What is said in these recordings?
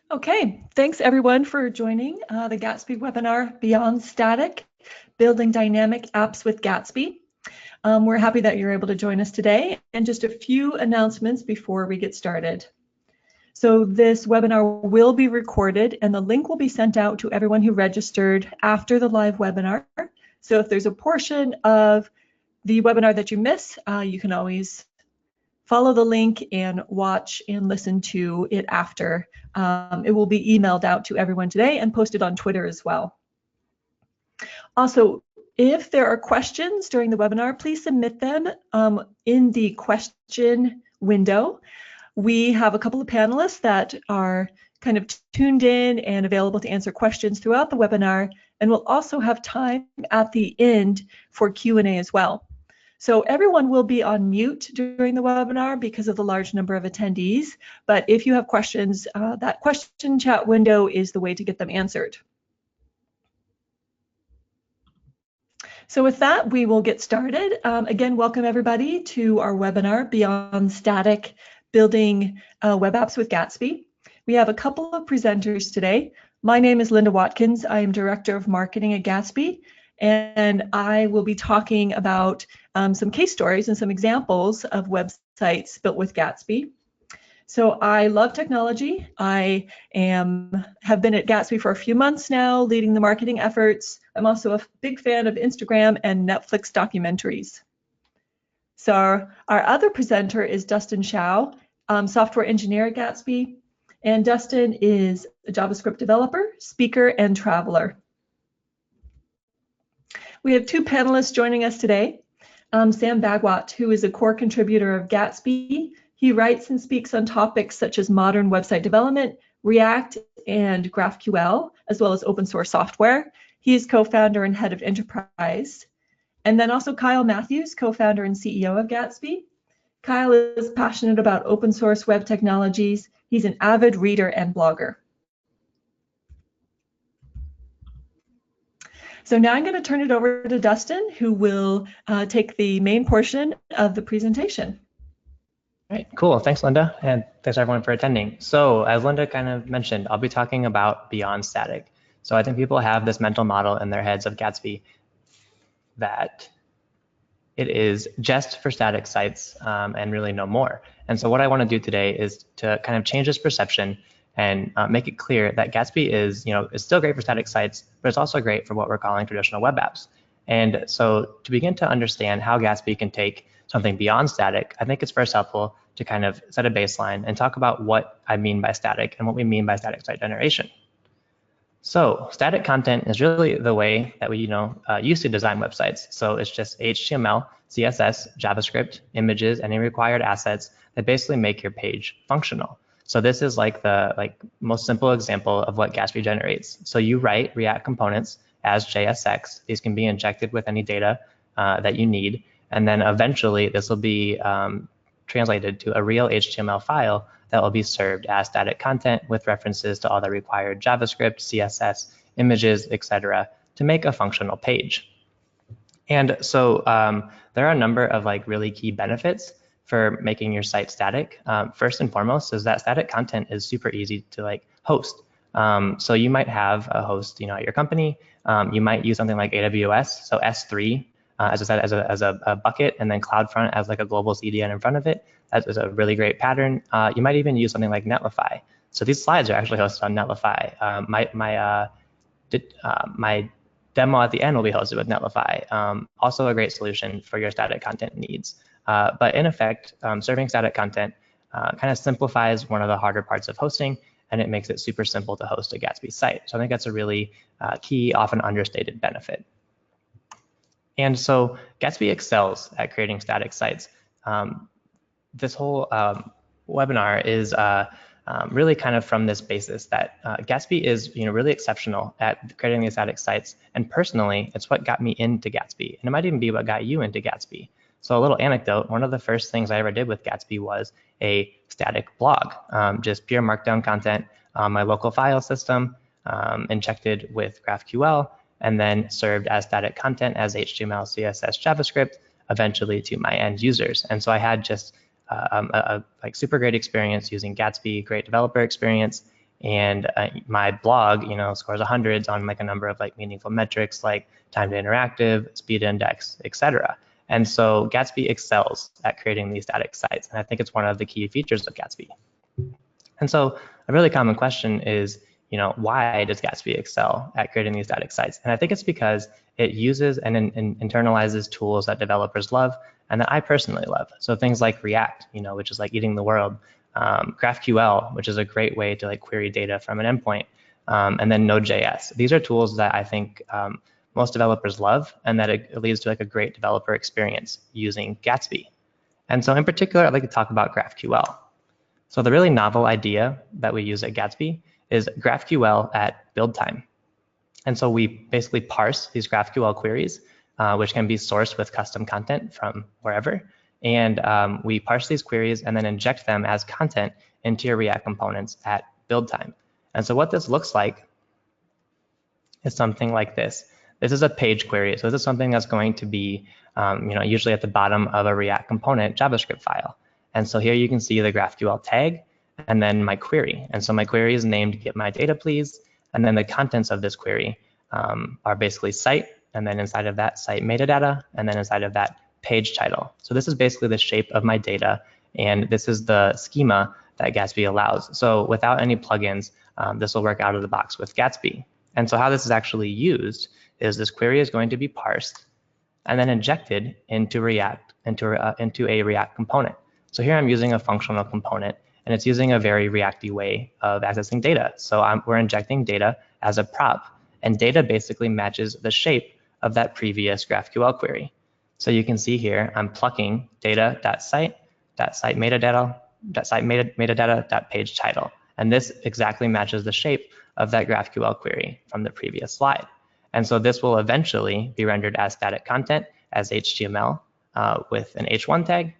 Okay, thanks everyone for joining the Gatsby webinar, Beyond Static, Building Dynamic Apps with Gatsby. We're happy that you're able to join us today, and just a few announcements before we get started. So this webinar will be recorded and the link will be sent out to everyone who registered after the live webinar. So if there's a portion of the webinar that you miss, you can always follow the link and watch and listen to it after. It will be emailed out to everyone today and posted on Twitter as well. Also, if there are questions during the webinar, please submit them in the question window. We have a couple of panelists that are kind of tuned in and available to answer questions throughout the webinar, and we'll also have time at the end for Q&A as well. So everyone will be on mute during the webinar because of the large number of attendees, but if you have questions, that question chat window is the way to get them answered. So with that, we will get started. Again, welcome everybody to our webinar, Beyond Static, Building Web Apps with Gatsby. We have a couple of presenters today. My name is Linda Watkins. I am Director of Marketing at Gatsby, and I will be talking about some case stories and some examples of websites built with Gatsby. So I love technology. I have been at Gatsby for a few months now, leading the marketing efforts. I'm also a big fan of Instagram and Netflix documentaries. So our other presenter is Dustin Schau, software engineer at Gatsby. And Dustin is a JavaScript developer, speaker, and traveler. We have two panelists joining us today. Sam Bagwat, who is a core contributor of Gatsby. He writes and speaks on topics such as modern website development, React, and GraphQL, as well as open source software. He is co-founder and head of enterprise. And then also Kyle Matthews, co-founder and CEO of Gatsby. Kyle is passionate about open source web technologies. He's an avid reader and blogger. So now I'm going to turn it over to Dustin, who will take the main portion of the presentation. All right, cool. Thanks, Linda, and thanks everyone for attending. So as Linda kind of mentioned, I'll be talking about Beyond Static. So I think people have this mental model in their heads of Gatsby that it is just for static sites and really no more. And so what I want to do today is to kind of change this perception and make it clear that Gatsby is still great for static sites, but it's also great for what we're calling traditional web apps. And so to begin to understand how Gatsby can take something beyond static, I think it's first helpful to kind of set a baseline and talk about what I mean by static and what we mean by static site generation. So static content is really the way that we used to design websites. So it's just HTML, CSS, JavaScript, images, any required assets that basically make your page functional. So this is like the most simple example of what Gatsby generates. So you write React components as JSX. These can be injected with any data that you need. And then eventually this will be translated to a real HTML file that will be served as static content with references to all the required JavaScript, CSS, images, etc., to make a functional page. And so there are a number of really key benefits for making your site static. First and foremost is that static content is super easy to host. So you might have a host at your company. You might use something like AWS, so S3 as a bucket, and then CloudFront as a global CDN in front of it. That is a really great pattern. You might even use something like Netlify. So these slides are actually hosted on Netlify. My demo at the end will be hosted with Netlify. Also a great solution for your static content needs. But in effect, serving static content kind of simplifies one of the harder parts of hosting, and it makes it super simple to host a Gatsby site. So I think that's a really key, often understated benefit. And so Gatsby excels at creating static sites. This whole webinar is really kind of from this basis that Gatsby is really exceptional at creating these static sites. And personally, it's what got me into Gatsby. And it might even be what got you into Gatsby. So a little anecdote, one of the first things I ever did with Gatsby was a static blog, just pure markdown content on my local file system, injected with GraphQL, and then served as static content as HTML, CSS, JavaScript, eventually to my end users. And so I had just a super great experience using Gatsby, great developer experience, And my blog, scores 100s on like a number of like meaningful metrics like time to interactive, speed index, etc. And so Gatsby excels at creating these static sites. And I think it's one of the key features of Gatsby. And so a really common question is, why does Gatsby excel at creating these static sites? And I think it's because it uses and internalizes tools that developers love and that I personally love. So things like React, which is like eating the world, GraphQL, which is a great way to like query data from an endpoint, and then Node.js. These are tools that I think most developers love, and that it leads to like a great developer experience using Gatsby. And so in particular, I'd like to talk about GraphQL. So the really novel idea that we use at Gatsby is GraphQL at build time. And so we basically parse these GraphQL queries, which can be sourced with custom content from wherever. And we parse these queries and then inject them as content into your React components at build time. And so what this looks like is something like this. This is a page query. So this is something that's going to be usually at the bottom of a React component JavaScript file. And so here you can see the GraphQL tag and then my query. And so my query is named get my data please. And then the contents of this query are basically site, and then inside of that site metadata, and then inside of that page title. So this is basically the shape of my data, and this is the schema that Gatsby allows. So without any plugins, this will work out of the box with Gatsby. And so how this is actually used is this query is going to be parsed and then injected into React, into a React component. So here I'm using a functional component, and it's using a very Reacty way of accessing data. So we're injecting data as a prop, and data basically matches the shape of that previous GraphQL query. So you can see here, I'm plucking data.site, metadata, .page title. And this exactly matches the shape of that GraphQL query from the previous slide. And so this will eventually be rendered as static content, as HTML with an H1 tag,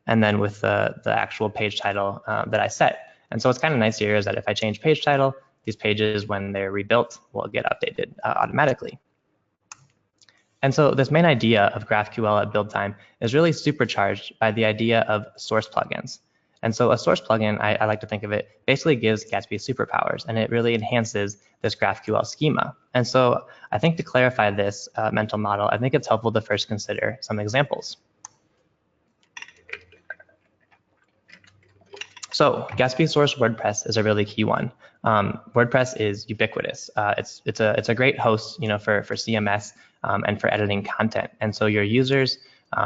and then with the actual page title that I set. And so what's kind of nice here is that if I change page title, these pages, when they're rebuilt, will get updated automatically. And so this main idea of GraphQL at build time is really supercharged by the idea of source plugins. And so a source plugin, I like to think of it, basically gives Gatsby superpowers, and it really enhances this GraphQL schema. And so I think to clarify this mental model, I think it's helpful to first consider some examples. So Gatsby Source WordPress is a really key one. WordPress is ubiquitous. It's a great host, for CMS and for editing content. And so your users,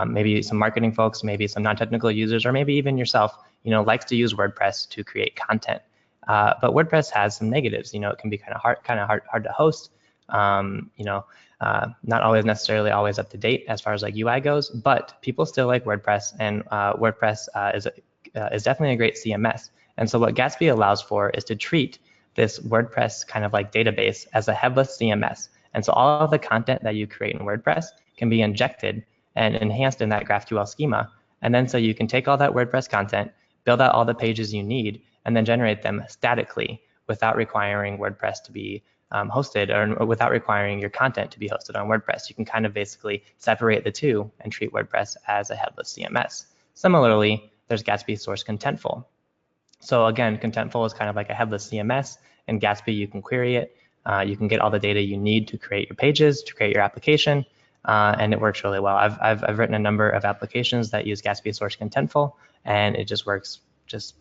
maybe some marketing folks, maybe some non-technical users, or maybe even yourself, likes to use WordPress to create content. But WordPress has some negatives. It can be kind of hard to host. Not always necessarily always up to date as far as like UI goes, but people still like WordPress, and WordPress is definitely a great CMS. And so what Gatsby allows for is to treat this WordPress kind of like database as a headless CMS. And so all of the content that you create in WordPress can be injected and enhanced in that GraphQL schema. And then so you can take all that WordPress content, build out all the pages you need, and then generate them statically without requiring WordPress to be hosted, or without requiring your content to be hosted on WordPress. You can kind of basically separate the two and treat WordPress as a headless CMS. Similarly, there's Gatsby Source Contentful. So again, Contentful is kind of like a headless CMS. In Gatsby, you can query it. You can get all the data you need to create your pages, to create your application, and it works really well. I've written a number of applications that use Gatsby Source Contentful, and it just works just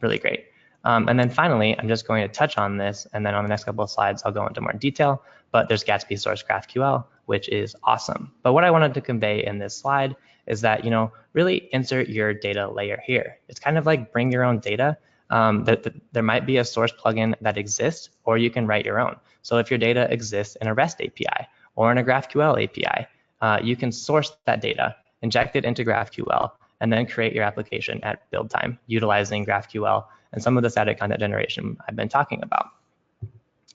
really great. And then finally, I'm just going to touch on this, and then on the next couple of slides, I'll go into more detail. But there's Gatsby Source GraphQL, which is awesome. But what I wanted to convey in this slide is that, really insert your data layer here. It's kind of like bring your own data. There might be a source plugin that exists, or you can write your own. So if your data exists in a REST API or in a GraphQL API, you can source that data, inject it into GraphQL, and then create your application at build time utilizing GraphQL and some of the static content generation I've been talking about.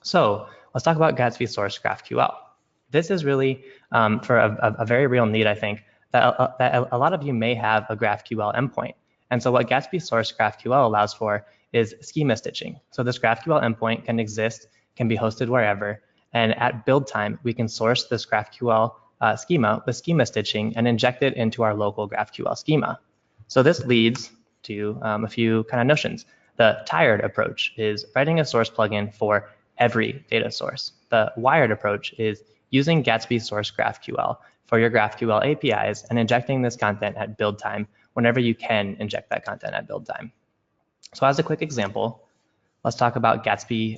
So let's talk about Gatsby Source GraphQL. This is really for a very real need, I think, that a lot of you may have a GraphQL endpoint. And so what Gatsby Source GraphQL allows for is schema stitching. So this GraphQL endpoint can exist, can be hosted wherever, and at build time, we can source this GraphQL schema with schema stitching and inject it into our local GraphQL schema. So this leads to a few kind of notions. The tired approach is writing a source plugin for every data source. The wired approach is using Gatsby Source-GraphQL for your GraphQL APIs and injecting this content at build time whenever you can inject that content at build time. So as a quick example, let's talk about Gatsby.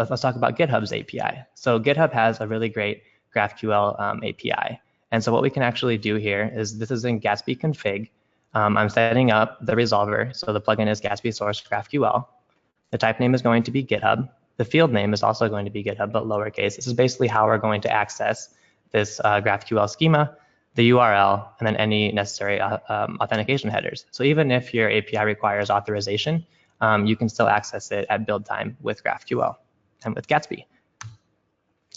Let's talk about GitHub's API. So GitHub has a really great GraphQL API. And so what we can actually do here is this is in Gatsby config. I'm setting up the resolver. So the plugin is Gatsby Source GraphQL. The type name is going to be GitHub. The field name is also going to be GitHub, but lowercase. This is basically how we're going to access this GraphQL schema, the URL, and then any necessary authentication headers. So even if your API requires authorization, you can still access it at build time with GraphQL and with Gatsby.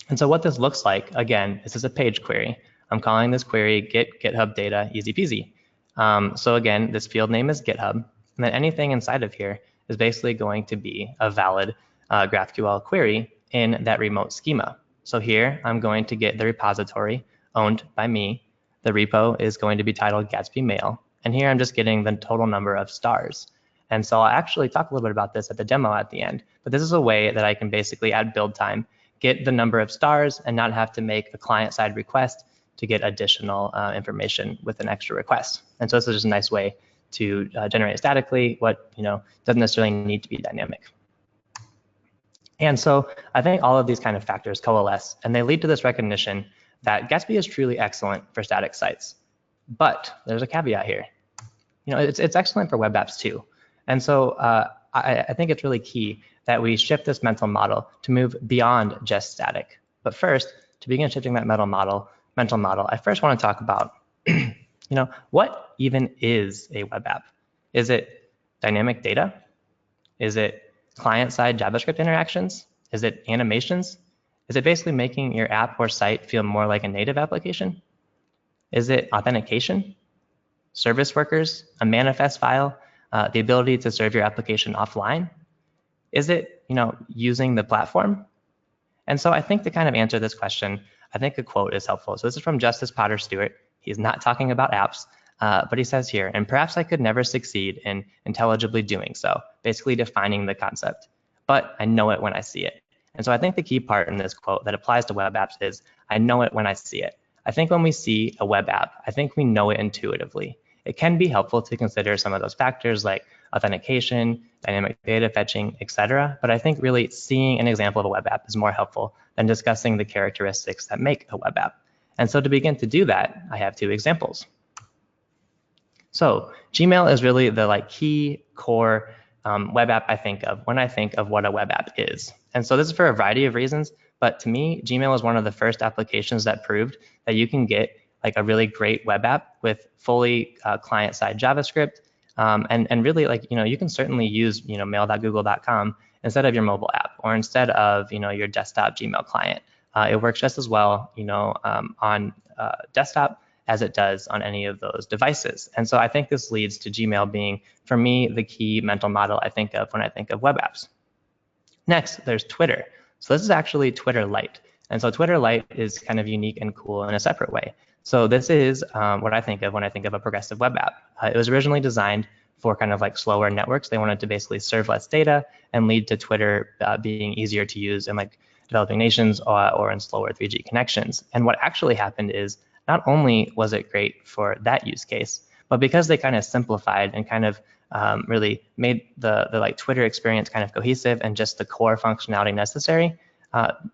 And so what this looks like, again, this is a page query. I'm calling this query get GitHub data, easy peasy. So again, this field name is GitHub, and then anything inside of here is basically going to be a valid GraphQL query in that remote schema. So here I'm going to get the repository owned by me. The repo is going to be titled Gatsby Mail, and here I'm just getting the total number of stars. And so I'll actually talk a little bit about this at the demo at the end, but this is a way that I can basically at build time get the number of stars and not have to make a client-side request to get additional information with an extra request. And so this is just a nice way to generate statically what doesn't necessarily need to be dynamic. And so I think all of these kind of factors coalesce, and they lead to this recognition that Gatsby is truly excellent for static sites. But there's a caveat here. It's excellent for web apps too. And so I think it's really key that we shift this mental model to move beyond just static. But first, to begin shifting that mental model, I first want to talk about, what even is a web app? Is it dynamic data? Is it client-side JavaScript interactions? Is it animations? Is it basically making your app or site feel more like a native application? Is it authentication? Service workers? A manifest file? The ability to serve your application offline? Is it, using the platform? And so I think to kind of answer this question, I think a quote is helpful. So this is from Justice Potter Stewart. He's not talking about apps, but he says here, and perhaps I could never succeed in intelligibly doing so, basically defining the concept, but I know it when I see it. And so I think the key part in this quote that applies to web apps is, I know it when I see it. I think when we see a web app, I think we know it intuitively. It can be helpful to consider some of those factors like authentication, dynamic data fetching, etc. But I think really seeing an example of a web app is more helpful than discussing the characteristics that make a web app. And so to begin to do that, I have two examples. So Gmail is really the key core web app I think of when I think of what a web app is. And so this is for a variety of reasons, but to me, Gmail is one of the first applications that proved that you can get a really great web app with fully client-side JavaScript. And really you can certainly use, mail.google.com instead of your mobile app or instead of, your desktop Gmail client. It works just as well, on desktop as it does on any of those devices. And so I think this leads to Gmail being, for me, the key mental model I think of when I think of web apps. Next, there's Twitter. So this is actually Twitter Lite. And so Twitter Lite is kind of unique and cool in a separate way. So this is what I think of when I think of a progressive web app. It was originally designed for kind of slower networks. They wanted to basically serve less data and lead to Twitter being easier to use in developing nations or in slower 3G connections. And what actually happened is not only was it great for that use case, but because they kind of simplified and kind of really made the Twitter experience kind of cohesive and just the core functionality necessary,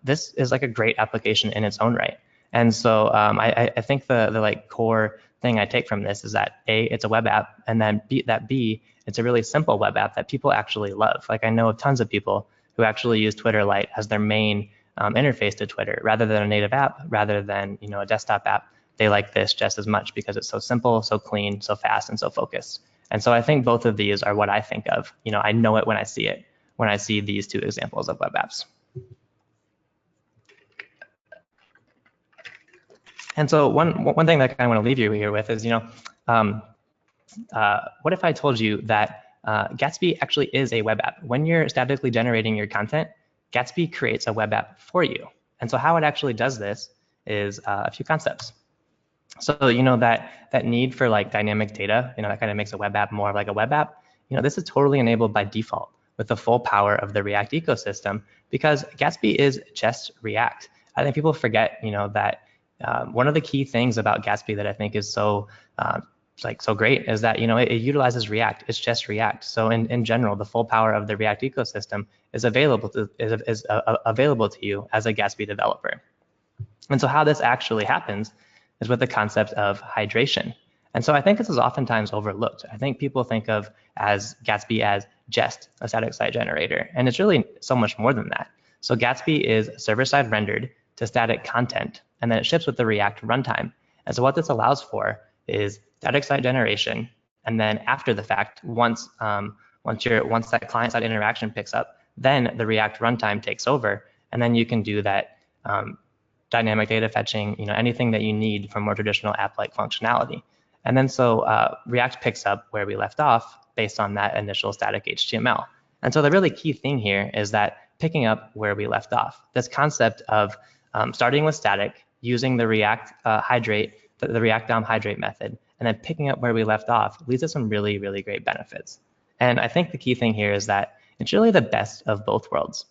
this is a great application in its own right. And so I think the core thing I take from this is that A, it's a web app, and then B, it's a really simple web app that people actually love. I know of tons of people who actually use Twitter Lite as their main interface to Twitter rather than a native app, rather than a desktop app. They like this just as much because it's so simple, so clean, so fast, and so focused. And so I think both of these are what I think of. I know it when I see it, when I see these two examples of web apps. And so one thing that I want to leave you here with is, what if I told you that Gatsby actually is a web app? When you're statically generating your content, Gatsby creates a web app for you. And so how it actually does this is a few concepts. So, that need for dynamic data, that kind of makes a web app more like a web app. This is totally enabled by default. with the full power of the React ecosystem, because Gatsby is just React. I think people forget, that one of the key things about Gatsby that I think is so so great is that it utilizes React. It's just React. So in general, the full power of the React ecosystem is available to you as a Gatsby developer. And so how this actually happens is with the concept of hydration. And so I think this is oftentimes overlooked. I think people think of Gatsby as just a static site generator, and it's really so much more than that. So Gatsby is server-side rendered to static content, and then it ships with the React runtime. And so what this allows for is static site generation, and then after the fact, once that client-side interaction picks up, then the React runtime takes over, and then you can do that dynamic data fetching, anything that you need from more traditional app-like functionality. And then so React picks up where we left off based on that initial static HTML. And so the really key thing here is that picking up where we left off, this concept of starting with static, using the React the React DOM hydrate method, and then picking up where we left off leads to some really, really great benefits. And I think the key thing here is that it's really the best of both worlds.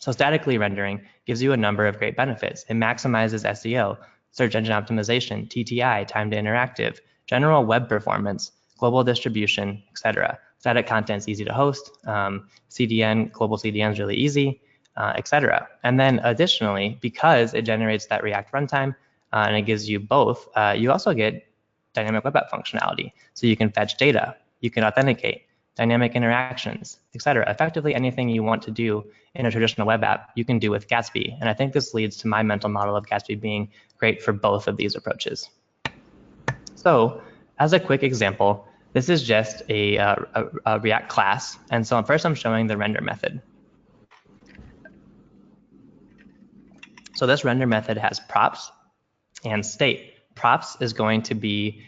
So statically rendering gives you a number of great benefits. It maximizes SEO, search engine optimization, TTI, time to interactive, general web performance, global distribution, etc. Static content is easy to host, CDN, global CDN is really easy, etc. And then additionally, because it generates that React runtime and it gives you both, you also get dynamic web app functionality. So you can fetch data, you can authenticate, dynamic interactions, etc. Effectively anything you want to do in a traditional web app, you can do with Gatsby. And I think this leads to my mental model of Gatsby being great for both of these approaches. So as a quick example, this is just a React class. And so first I'm showing the render method. So this render method has props and state. Props is going to be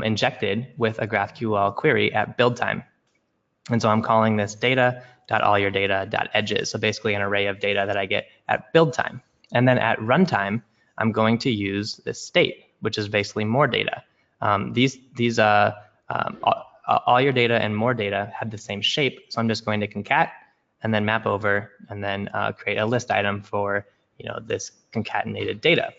injected with a GraphQL query at build time. And so I'm calling this data.allyourdata.edges. So basically an array of data that I get at build time. And then at runtime, I'm going to use this state, which is basically more data. All your data and more data have the same shape. So I'm just going to concat and then map over and then create a list item for this concatenated data.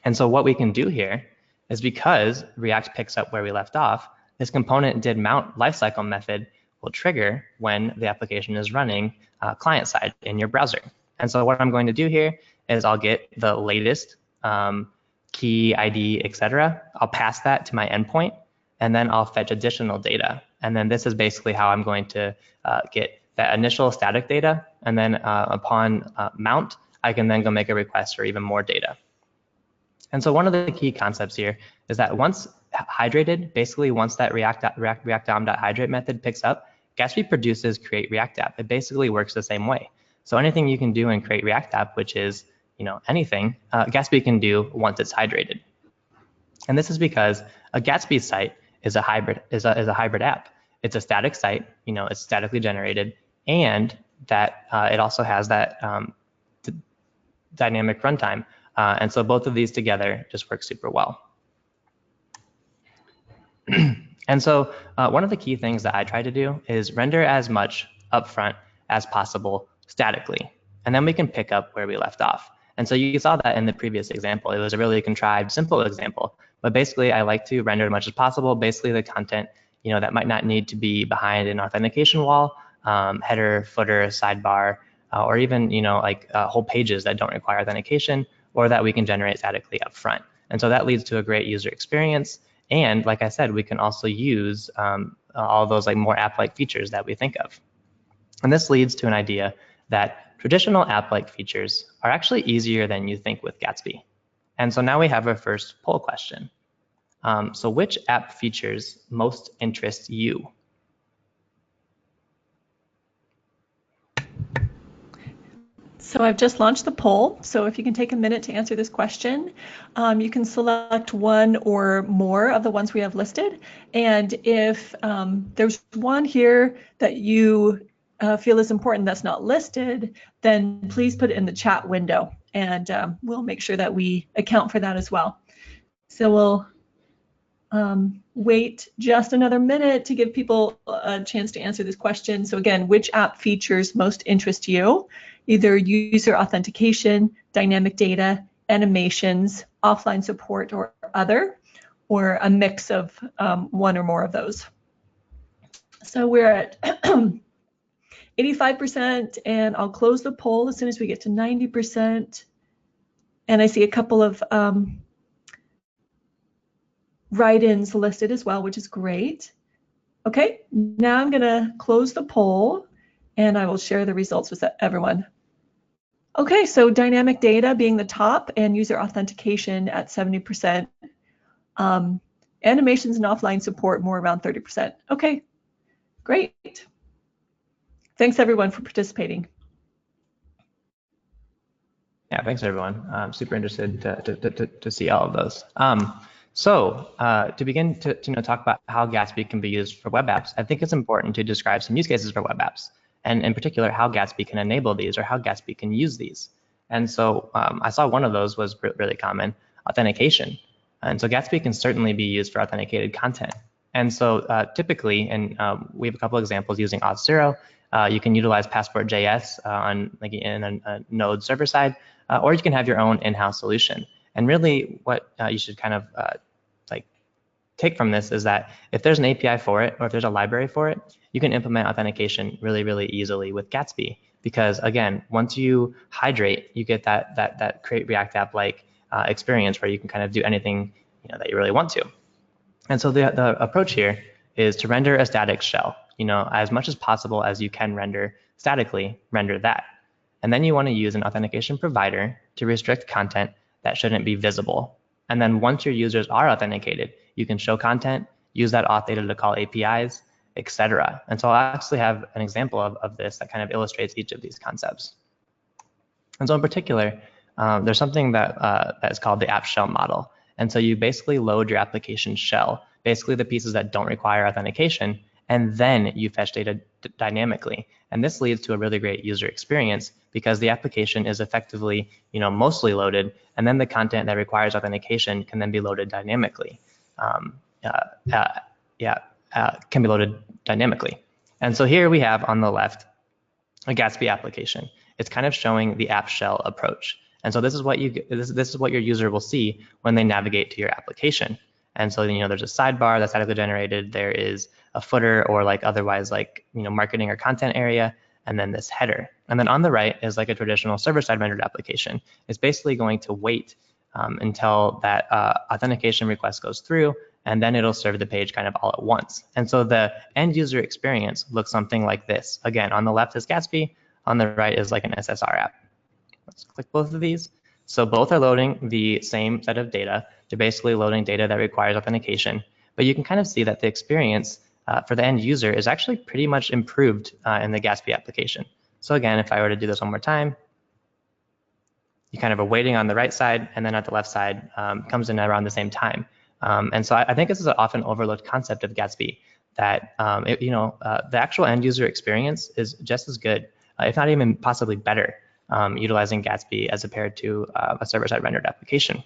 And so what we can do here is, because React picks up where we left off, this component did mount lifecycle method will trigger when the application is running client side in your browser. And so what I'm going to do here is I'll get the latest key, ID, etc. I'll pass that to my endpoint, and then I'll fetch additional data. And then this is basically how I'm going to get that initial static data. And then upon mount, I can then go make a request for even more data. And so one of the key concepts here is that once hydrated, basically once that React DOM.hydrate method picks up, Gatsby produces create React app. It basically works the same way. So anything you can do in create React app, which is anything, Gatsby can do once it's hydrated. And this is because a Gatsby site is a hybrid app. It's a static site, it's statically generated, and that it also has that dynamic runtime. And so both of these together just work super well. And so one of the key things that I try to do is render as much upfront as possible statically, and then we can pick up where we left off. And so you saw that in the previous example. It was a really contrived, simple example, but basically I like to render as much as possible, basically the content that might not need to be behind an authentication wall, header, footer, sidebar, or even whole pages that don't require authentication, or that we can generate statically up front. And so that leads to a great user experience. And like I said, we can also use all those more app-like features that we think of. And this leads to an idea that traditional app-like features are actually easier than you think with Gatsby. And so now we have our first poll question. So which app features most interest you? So I've just launched the poll. So if you can take a minute to answer this question, you can select one or more of the ones we have listed. And if there's one here that you feel is important that's not listed, then please put it in the chat window, and we'll make sure that we account for that as well. So we'll wait just another minute to give people a chance to answer this question. So again, which app features most interest you? Either user authentication, dynamic data, animations, offline support, or other, or a mix of one or more of those. So we're at 85%, and I'll close the poll as soon as we get to 90%. And I see a couple of write-ins listed as well, which is great. Okay, now I'm gonna close the poll and I will share the results with everyone. Okay, so dynamic data being the top and user authentication at 70%. Animations and offline support more around 30%. Okay, great. Thanks everyone for participating. Yeah, thanks everyone. I'm super interested to see all of those. To begin to talk about how Gatsby can be used for web apps, I think it's important to describe some use cases for web apps, and in particular how Gatsby can enable these or how Gatsby can use these. And so I saw one of those was really common, authentication. And so Gatsby can certainly be used for authenticated content. And so typically, and we have a couple examples using Auth0, you can utilize Passport.js on in a Node server side, or you can have your own in-house solution. And really what you should kind of take from this is that if there's an API for it, or if there's a library for it, you can implement authentication really easily with Gatsby. Because again, once you hydrate, you get that create React app like experience where you can kind of do anything that you really want to. And so the approach here is to render a static shell. As much as possible as you can render statically, render that. And then you want to use an authentication provider to restrict content that shouldn't be visible. And then once your users are authenticated, you can show content, use that auth data to call APIs, etc. And so I'll actually have an example of this that kind of illustrates each of these concepts. And so in particular, there's something that is called the app shell model. And so you basically load your application shell, basically the pieces that don't require authentication, and then you fetch data dynamically. And this leads to a really great user experience because the application is effectively, mostly loaded, and then the content that requires authentication can then be loaded dynamically. Can be loaded dynamically. And so here we have on the left a Gatsby application. It's kind of showing the app shell approach. And so this is what this is what your user will see when they navigate to your application. And so there's a sidebar that's statically generated. There is a footer or otherwise marketing or content area, and then this header. And then on the right is like a traditional server-side rendered application. It's basically going to wait until that authentication request goes through, and then it'll serve the page kind of all at once. And so the end user experience looks something like this. Again, on the left is Gatsby, on the right is like an SSR app. Let's click both of these. So both are loading the same set of data. They're basically loading data that requires authentication. But you can kind of see that the experience for the end user is actually pretty much improved in the Gatsby application. So again, if I were to do this one more time, you kind of are waiting on the right side, and then at the left side comes in around the same time. And so I think this is an often overlooked concept of Gatsby, that the actual end user experience is just as good, if not even possibly better, utilizing Gatsby as compared to a server-side rendered application.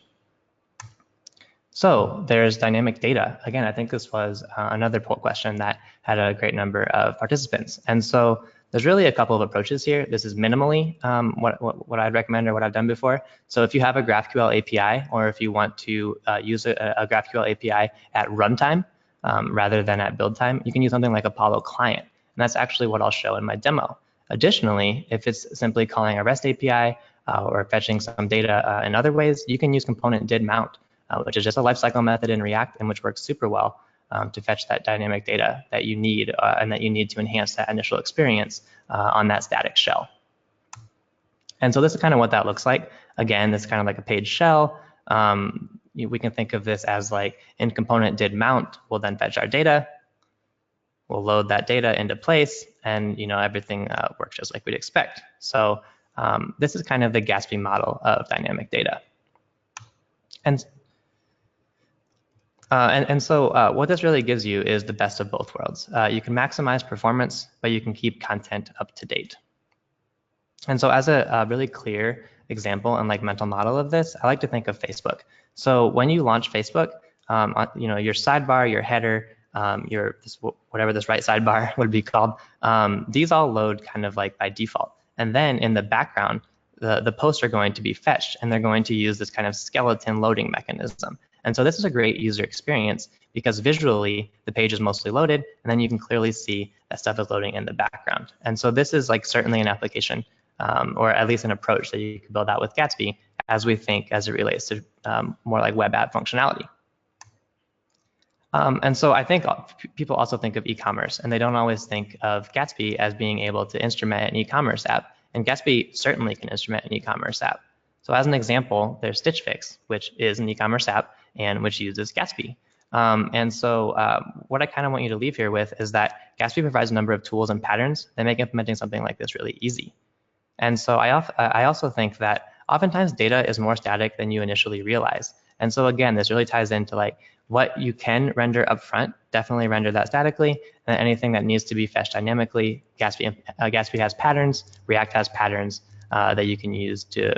So there's dynamic data. Again, I think this was another poll question that had a great number of participants. And so there's really a couple of approaches here. This is minimally what I'd recommend or what I've done before. So if you have a GraphQL API, or if you want to use a GraphQL API at runtime rather than at build time, you can use something like Apollo Client. And that's actually what I'll show in my demo. Additionally, if it's simply calling a REST API or fetching some data in other ways, you can use component did mount, which is just a lifecycle method in React, and which works super well to fetch that dynamic data that you need and that you need to enhance that initial experience on that static shell. And so this is kind of what that looks like. Again, this is kind of like a page shell. We can think of this as like in component did mount, we'll then fetch our data. We'll load that data into place, and everything works just like we'd expect. So this is kind of the Gatsby model of dynamic data. And so what this really gives you is the best of both worlds. You can maximize performance, but you can keep content up to date. And so as a really clear example and mental model of this, I like to think of Facebook. So when you launch Facebook, your sidebar, your header, whatever this right sidebar would be called, these all load kind of like by default. And then in the background, the posts are going to be fetched, and they're going to use this kind of skeleton loading mechanism. And so this is a great user experience because visually the page is mostly loaded, and then you can clearly see that stuff is loading in the background. And so this is like certainly an application, or at least an approach that you could build out with Gatsby as it relates to more like web app functionality. And so I think people also think of e-commerce, and they don't always think of Gatsby as being able to instrument an e-commerce app. And Gatsby certainly can instrument an e-commerce app. So as an example, there's Stitch Fix, which is an e-commerce app and which uses Gatsby. And so what I kind of want you to leave here with is that Gatsby provides a number of tools and patterns that make implementing something like this really easy. And so I also think that oftentimes data is more static than you initially realize. And so again, this really ties into like what you can render up front, definitely render that statically, and anything that needs to be fetched dynamically, Gatsby has patterns, React has patterns that you can use to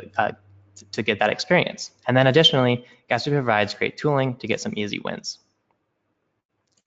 get that experience. And then additionally, Gatsby provides great tooling to get some easy wins.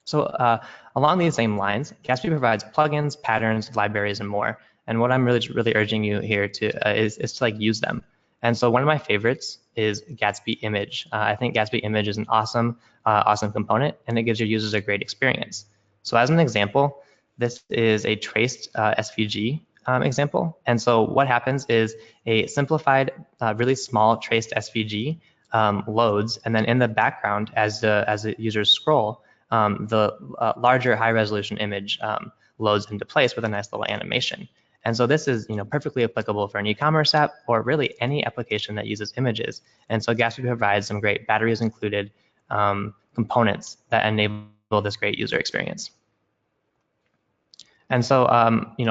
So along these same lines, Gatsby provides plugins, patterns, libraries, and more. And what I'm really urging you here to is to like use them. And so one of my favorites is Gatsby Image. I think Gatsby Image is an awesome component, and it gives your users a great experience. So as an example, this is a traced SVG example. And so what happens is a simplified, really small traced SVG loads, and then in the background, as the users scroll, the larger high-resolution image loads into place with a nice little animation. And so this is perfectly applicable for an e-commerce app or really any application that uses images. And so Gatsby provides some great batteries included components that enable this great user experience. And so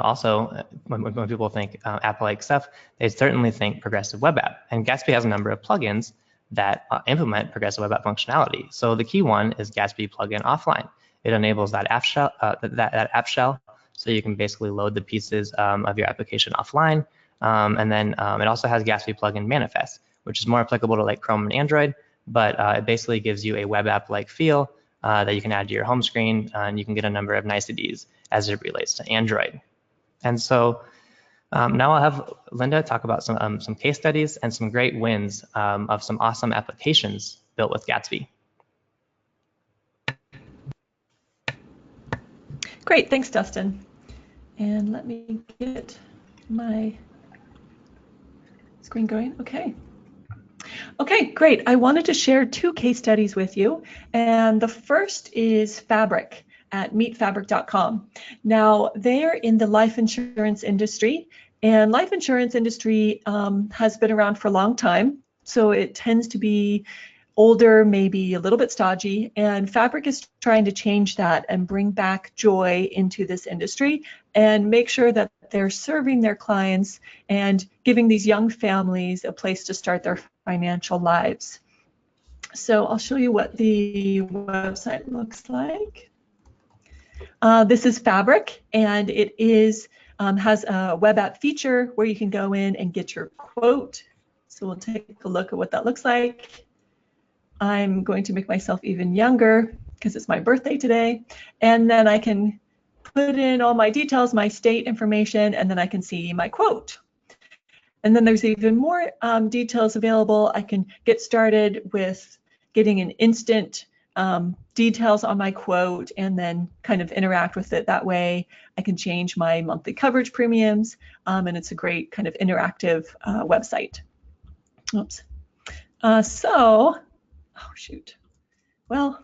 also when people think app-like stuff, they certainly think progressive web app. And Gatsby has a number of plugins that implement progressive web app functionality. So the key one is Gatsby plugin offline. It enables that app shell, app shell, so you can basically load the pieces of your application offline. And then it also has Gatsby plugin manifest, which is more applicable to like Chrome and Android, but it basically gives you a web app-like feel that you can add to your home screen, and you can get a number of niceties as it relates to Android. And so now I'll have Linda talk about some case studies and some great wins of some awesome applications built with Gatsby. Great, thanks, Dustin. And let me get my screen going. Okay, great. I wanted to share two case studies with you. And the first is Fabric at meetfabric.com. Now, they're in the life insurance industry, and life insurance industry has been around for a long time. So it tends to be older, maybe a little bit stodgy, and Fabric is trying to change that and bring back joy into this industry and make sure that they're serving their clients and giving these young families a place to start their financial lives. So I'll show you what the website looks like. This is Fabric, and it has a web app feature where you can go in and get your quote. So we'll take a look at what that looks like. I'm going to make myself even younger because it's my birthday today. And then I can put in all my details, my state information, and then I can see my quote. And then there's even more details available. I can get started with getting an instant details on my quote and then kind of interact with it that way. I can change my monthly coverage premiums, and it's a great kind of interactive website. Oops. Oh, shoot. Well,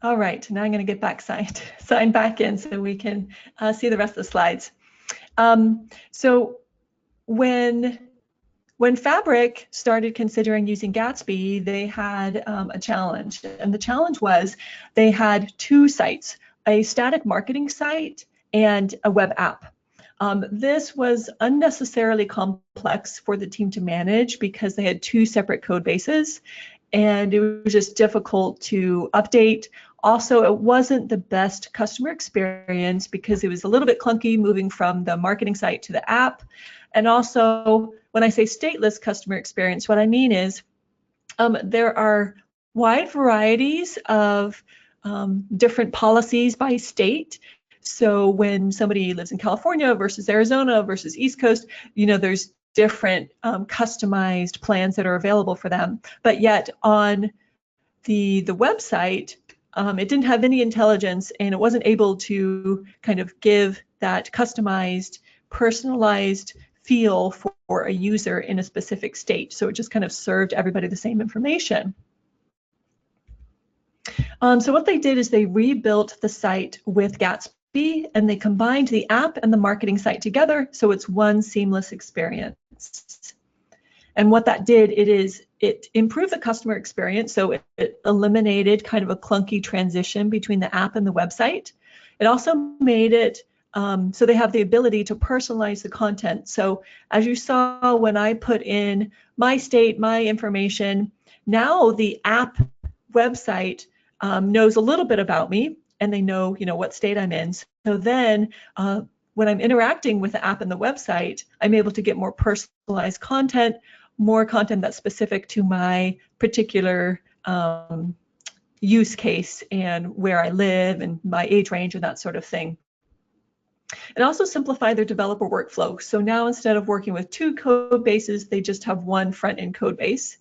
all right, now I'm going to get back signed back in so we can see the rest of the slides. So when Fabric started considering using Gatsby, they had a challenge. And the challenge was they had two sites, a static marketing site and a web app. This was unnecessarily complex for the team to manage because they had two separate code bases, and it was just difficult to update. Also, it wasn't the best customer experience because it was a little bit clunky moving from the marketing site to the app. And also, when I say stateless customer experience, what I mean is There are wide varieties of different policies by state. So when somebody lives in California versus Arizona versus East Coast, there's different customized plans that are available for them. But yet on the website, it didn't have any intelligence, and it wasn't able to kind of give that customized, personalized feel for a user in a specific state. So it just kind of served everybody the same information. So what they did is they rebuilt the site with Gatsby, and they combined the app and the marketing site together, so it's one seamless experience. And what that did, it improved the customer experience, so it eliminated kind of a clunky transition between the app and the website. It also made it so they have the ability to personalize the content. So as you saw when I put in my state, my information, now the app website knows a little bit about me, and they know, what state I'm in. So then when I'm interacting with the app and the website, I'm able to get more personalized content, more content that's specific to my particular use case and where I live and my age range and that sort of thing. It also simplified their developer workflow. So now instead of working with 2 code bases, they just have one front-end code base.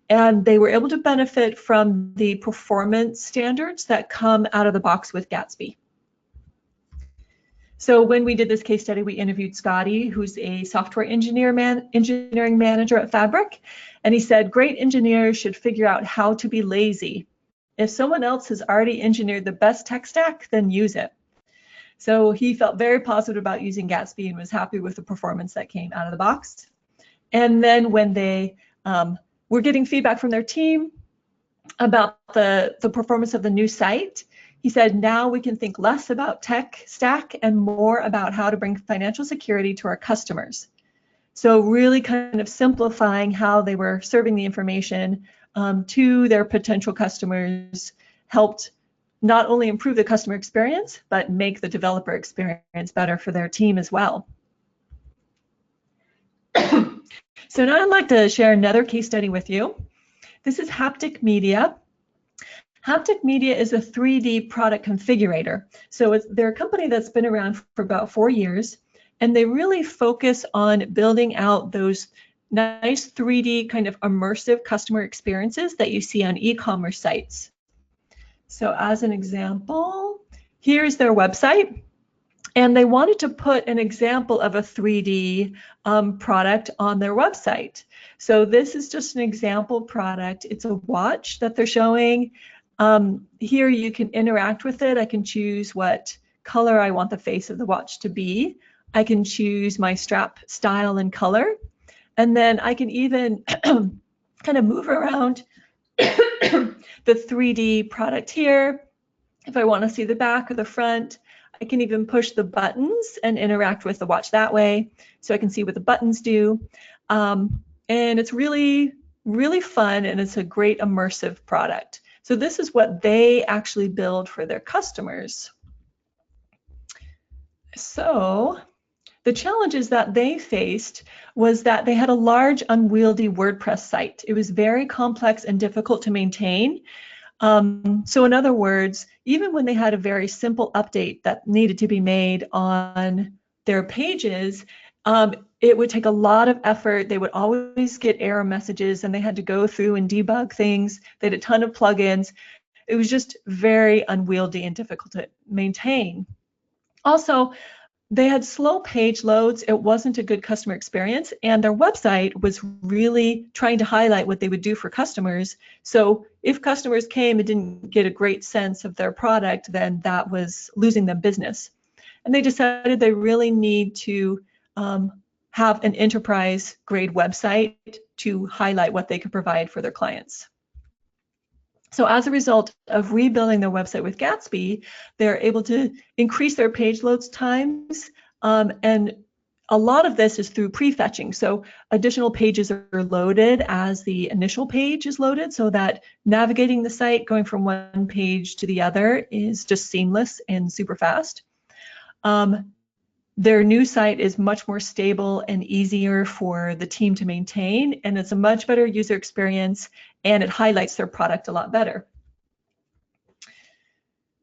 And they were able to benefit from the performance standards that come out of the box with Gatsby. So when we did this case study, we interviewed Scotty, who's a software engineering manager at Fabric. And he said, great engineers should figure out how to be lazy. If someone else has already engineered the best tech stack, then use it. So he felt very positive about using Gatsby and was happy with the performance that came out of the box. And then when they were getting feedback from their team about the performance of the new site, he said, now we can think less about tech stack and more about how to bring financial security to our customers. So really kind of simplifying how they were serving the information to their potential customers helped not only improve the customer experience, but make the developer experience better for their team as well. So now I'd like to share another case study with you. This is Haptic Media. Haptic Media is a 3D product configurator. So they're a company that's been around for about 4 years, and they really focus on building out those nice 3D kind of immersive customer experiences that you see on e-commerce sites. So as an example, here's their website. And they wanted to put an example of a 3D product on their website. So this is just an example product. It's a watch that they're showing. Here you can interact with it. I can choose what color I want the face of the watch to be. I can choose my strap style and color. And then I can even kind of move around the 3D product here. If I want to see the back or the front, I can even push the buttons and interact with the watch that way, so I can see what the buttons do. And it's really, really fun, and it's a great immersive product. So this is what they actually build for their customers. So the challenges that they faced was that they had a large, unwieldy WordPress site. It was very complex and difficult to maintain. So in other words, even when they had a very simple update that needed to be made on their pages, it would take a lot of effort. They would always get error messages, and they had to go through and debug things. They had a ton of plugins. It was just very unwieldy and difficult to maintain. Also, they had slow page loads. It wasn't a good customer experience, and their website was really trying to highlight what they would do for customers. So if customers came and didn't get a great sense of their product, then that was losing them business. And they decided they really need to have an enterprise-grade website to highlight what they could provide for their clients. So as a result of rebuilding their website with Gatsby, they're able to increase their page loads times, and a lot of this is through prefetching. So additional pages are loaded as the initial page is loaded, so that navigating the site, going from one page to the other, is just seamless and super fast. Their new site is much more stable and easier for the team to maintain, and it's a much better user experience, and it highlights their product a lot better.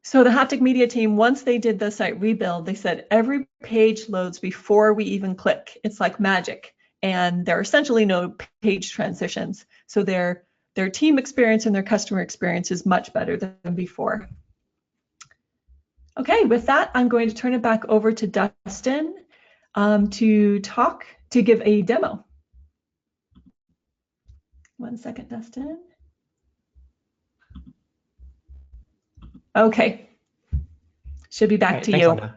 So the Haptic Media team, once they did the site rebuild, they said every page loads before we even click. It's like magic. And there are essentially no page transitions. So their team experience and their customer experience is much better than before. Okay, with that, I'm going to turn it back over to Dustin to give a demo. 1 second, Dustin. Okay, should be back to thanks, you. Linda.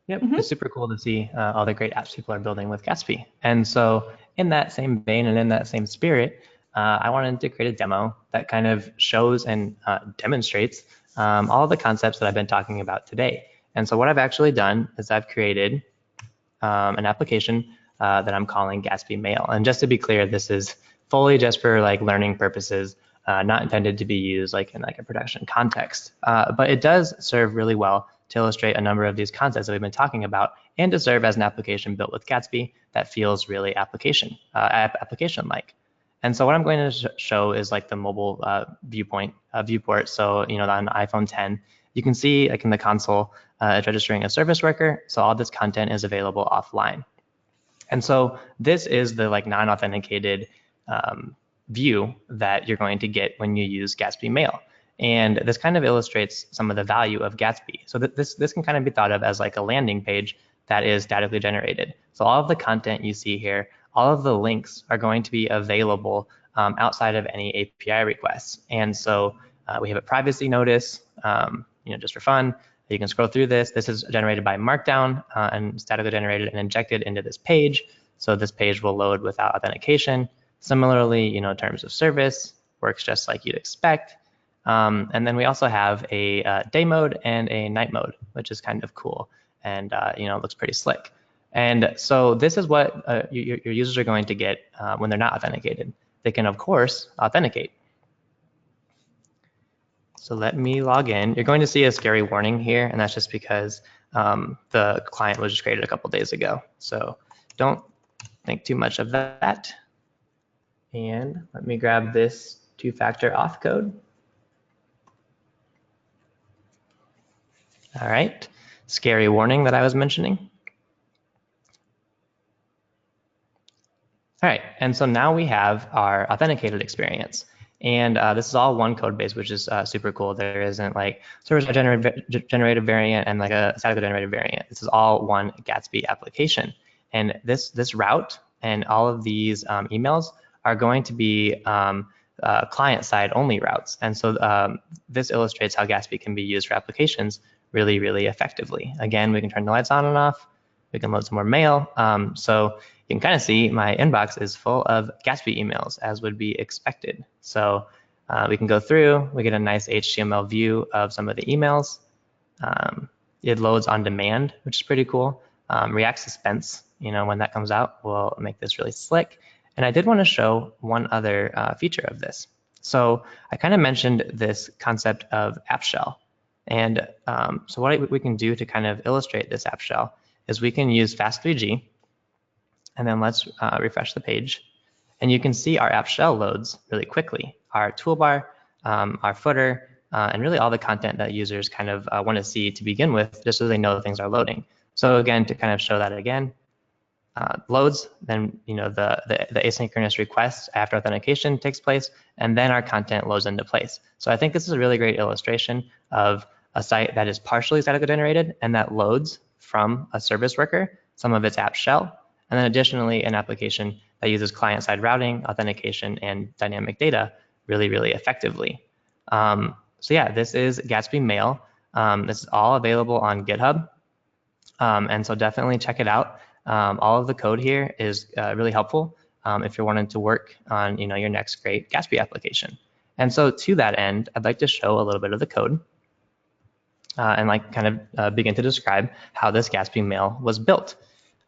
Yep, It's super cool to see all the great apps people are building with Gatsby. And so in that same vein and in that same spirit, I wanted to create a demo that kind of shows and demonstrates all of the concepts that I've been talking about today. And so what I've actually done is I've created an application that I'm calling Gatsby Mail. And just to be clear, this is fully just for like learning purposes, not intended to be used like in like a production context. But it does serve really well to illustrate a number of these concepts that we've been talking about, and to serve as an application built with Gatsby that feels really application-like. And so what I'm going to show is like the mobile viewport. So on iPhone 10, you can see like in the console, it's registering a service worker. So all this content is available offline. And so this is the like non-authenticated view that you're going to get when you use Gatsby Mail. And this kind of illustrates some of the value of Gatsby. So this can kind of be thought of as like a landing page that is statically generated. So all of the content you see here, all of the links are going to be available outside of any API requests. And so we have a privacy notice, just for fun. You can scroll through this. This is generated by Markdown and statically generated and injected into this page. So this page will load without authentication. Similarly, terms of service works just like you'd expect. And then we also have a day mode and a night mode, which is kind of cool and looks pretty slick. And so this is what your users are going to get when they're not authenticated. They can, of course, authenticate. So let me log in. You're going to see a scary warning here, and that's just because the client was just created a couple days ago. So don't think too much of that. And let me grab this two-factor auth code. All right, scary warning that I was mentioning. All right, and so now we have our authenticated experience. And this is all one code base, which is super cool. There isn't like server-generated variant and like a statically generated variant. This is all one Gatsby application. And this route and all of these emails are going to be client-side only routes. And so this illustrates how Gatsby can be used for applications really, really effectively. Again, we can turn the lights on and off. We can load some more mail. So you can kind of see my inbox is full of Gatsby emails, as would be expected. So we can go through, we get a nice HTML view of some of the emails. It loads on demand, which is pretty cool. React Suspense, when that comes out, will make this really slick. And I did want to show one other feature of this. So I kind of mentioned this concept of app shell. And so what we can do to kind of illustrate this app shell is we can use Fast3G, and then let's refresh the page. And you can see our app shell loads really quickly. Our toolbar, our footer, and really all the content that users kind of want to see to begin with, just so they know things are loading. So again, to kind of show that again, loads, then the asynchronous request after authentication takes place, and then our content loads into place. So I think this is a really great illustration of a site that is partially statically generated and that loads from a service worker, some of its app shell, and then additionally an application that uses client-side routing, authentication, and dynamic data really, really effectively. So yeah, this is Gatsby Mail. This is all available on GitHub, and so definitely check it out. All of the code here is really helpful if you're wanting to work on your next great Gatsby application. And so to that end, I'd like to show a little bit of the code and like kind of begin to describe how this Gatsby Mail was built.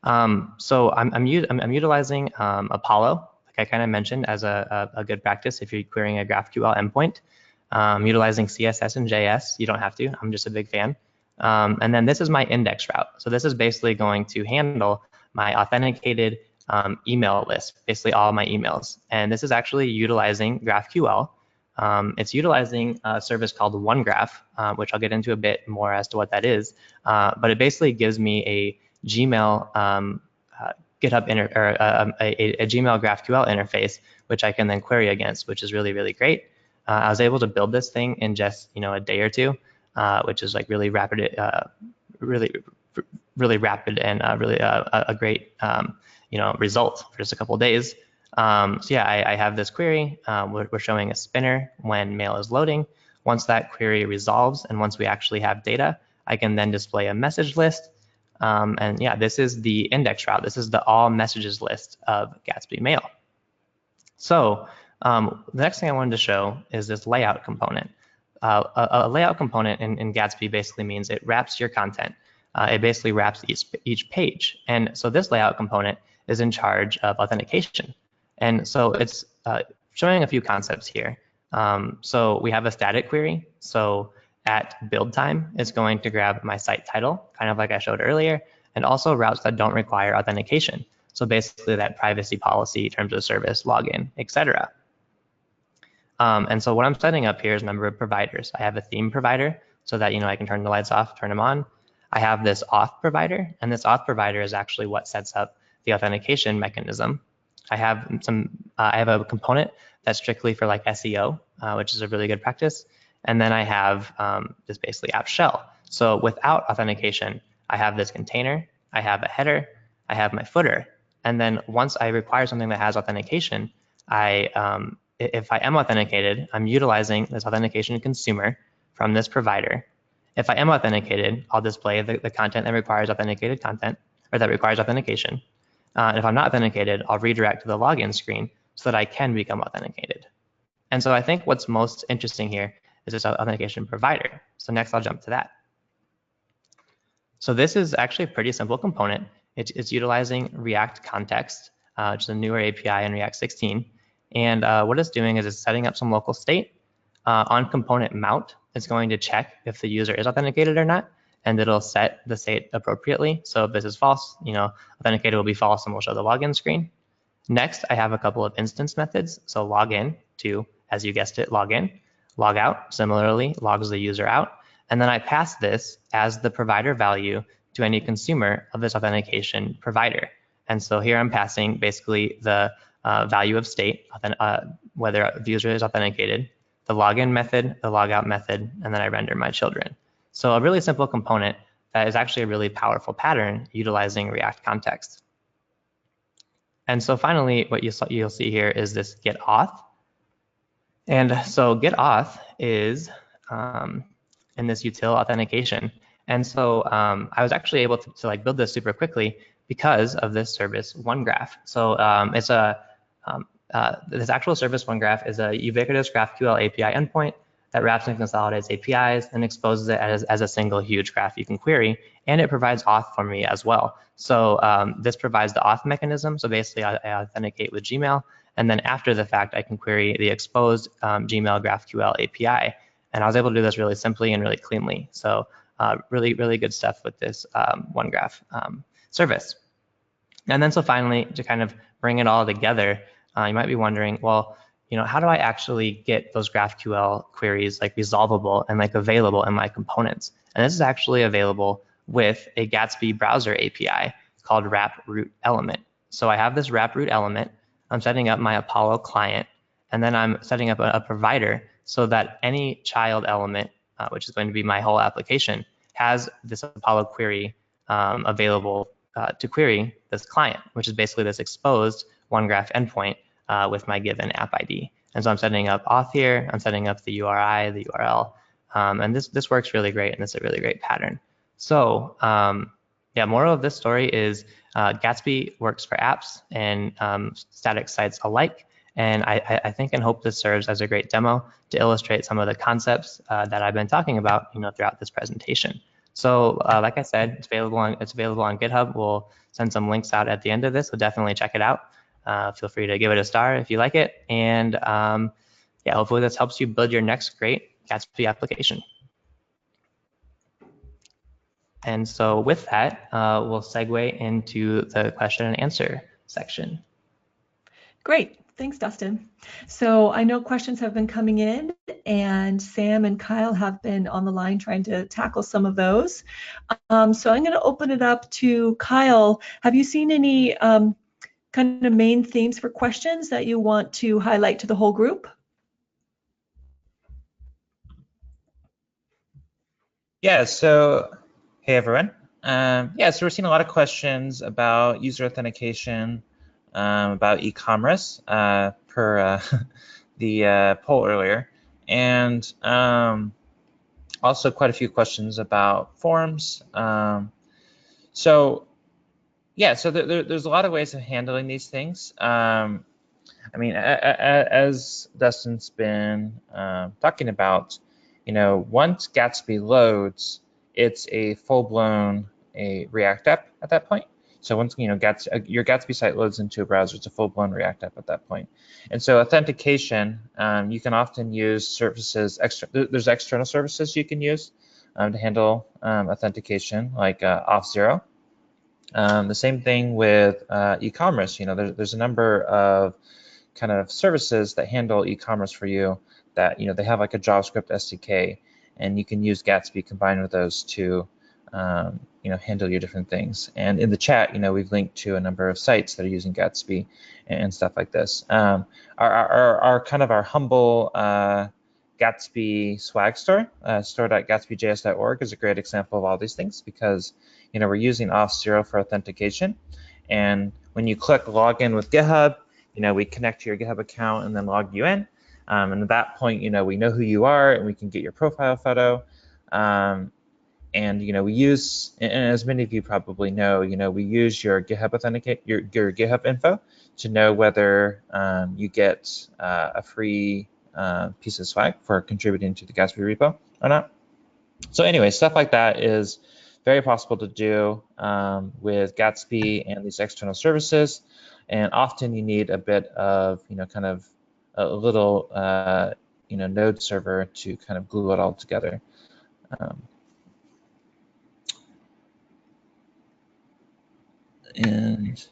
So I'm utilizing Apollo, like I kind of mentioned, as a good practice if you're querying a GraphQL endpoint. Utilizing CSS and JS, you don't have to. I'm just a big fan. And then this is my index route. So this is basically going to handle my authenticated email list, basically all my emails. And this is actually utilizing GraphQL It's utilizing a service called OneGraph, which I'll get into a bit more as to what that is. But it basically gives me a Gmail GitHub a Gmail GraphQL interface, which I can then query against, which is really, really great. I was able to build this thing in just a day or two, which is like really rapid, really rapid, and really a great result for just a couple of days. So yeah, I have this query. We're showing a spinner when mail is loading. Once that query resolves, and once we actually have data, I can then display a message list. And yeah, this is the index route. This is the all messages list of Gatsby Mail. So the next thing I wanted to show is this layout component. A layout component in Gatsby basically means it wraps your content. It basically wraps each page. And so this layout component is in charge of authentication. And so it's showing a few concepts here. So we have a static query. So at build time, it's going to grab my site title, kind of like I showed earlier, and also routes that don't require authentication. So basically that privacy policy, terms of service, login, etc. And so what I'm setting up here is a number of providers. I have a theme provider so that I can turn the lights off, turn them on. I have this auth provider, and this auth provider is actually what sets up the authentication mechanism. I have a component that's strictly for like SEO, which is a really good practice. And then I have this basically app shell. So without authentication, I have this container, I have a header, I have my footer. And then once I require something that has authentication, if I am authenticated, I'm utilizing this authentication consumer from this provider. If I am authenticated, I'll display the content that requires authenticated content, or that requires authentication. And if I'm not authenticated, I'll redirect to the login screen so that I can become authenticated. And so I think what's most interesting here is this authentication provider. So next I'll jump to that. So this is actually a pretty simple component. It's utilizing React Context, which is a newer API in React 16. And what it's doing is it's setting up some local state. On component mount, it's going to check if the user is authenticated or not, and it'll set the state appropriately. So if this is false, authenticated will be false, and we'll show the login screen. Next, I have a couple of instance methods. So login to, as you guessed it, login. Logout, similarly, logs the user out. And then I pass this as the provider value to any consumer of this authentication provider. And so here I'm passing basically the value of state, whether the user is authenticated, the login method, the logout method, and then I render my children. So a really simple component that is actually a really powerful pattern utilizing React Context. And so finally, what you'll see here is this get auth. And so get auth is in this util authentication. And so I was actually able to like build this super quickly because of this service OneGraph. So this actual service OneGraph is a ubiquitous GraphQL API endpoint that wraps and consolidates APIs and exposes it as a single huge graph you can query, and it provides auth for me as well. So this provides the auth mechanism. So basically I authenticate with Gmail, and then after the fact I can query the exposed Gmail GraphQL API. And I was able to do this really simply and really cleanly. So really, really good stuff with this OneGraph service. And then so finally, to kind of bring it all together, you might be wondering, well, how do I actually get those GraphQL queries like resolvable and like available in my components? And this is actually available with a Gatsby browser API called wrap_root_element. So I have this wrap_root_element. I'm setting up my Apollo client, and then I'm setting up a provider so that any child element, which is going to be my whole application, has this Apollo query available to query this client, which is basically this exposed OneGraph endpoint with my given app ID. And so I'm setting up auth here, I'm setting up the URI, the URL, and this works really great, and it's a really great pattern. So yeah, moral of this story is Gatsby works for apps and static sites alike. And I think and hope this serves as a great demo to illustrate some of the concepts that I've been talking about throughout this presentation. So like I said, it's available on GitHub. We'll send some links out at the end of this, so definitely check it out. Feel free to give it a star if you like it. And yeah, hopefully this helps you build your next great Gatsby application. And so with that, we'll segue into the question and answer section. Great. Thanks, Dustin. So I know questions have been coming in, and Sam and Kyle have been on the line trying to tackle some of those. So I'm going to open it up to Kyle. Have you seen any kind of main themes for questions that you want to highlight to the whole group? Yeah, so hey everyone. Yeah, so we're seeing a lot of questions about user authentication, about e-commerce per the poll earlier, and also quite a few questions about forms. So yeah, so there's a lot of ways of handling these things. I mean, as Dustin's been talking about, once Gatsby loads, it's a full-blown React app at that point. So once your Gatsby site loads into a browser, it's a full-blown React app at that point. And so authentication, you can often use services. There's external services you can use to handle authentication, like Auth0. The same thing with e-commerce. There's a number of kind of services that handle e-commerce for you that, they have like a JavaScript SDK, and you can use Gatsby combined with those to, handle your different things. And in the chat, we've linked to a number of sites that are using Gatsby and stuff like this. Our humble Gatsby swag store, store.gatsbyjs.org, is a great example of all these things, because we're using Auth0 for authentication, and when you click login with GitHub, we connect to your GitHub account and then log you in, and at that point, we know who you are and we can get your profile photo, and we use, and as many of you probably know, we use your GitHub your GitHub info to know whether you get a free piece of swag for contributing to the Gatsby repo or not. So anyway, stuff like that is very possible to do with Gatsby and these external services, and often you need a bit of kind of a little node server to kind of glue it all together. And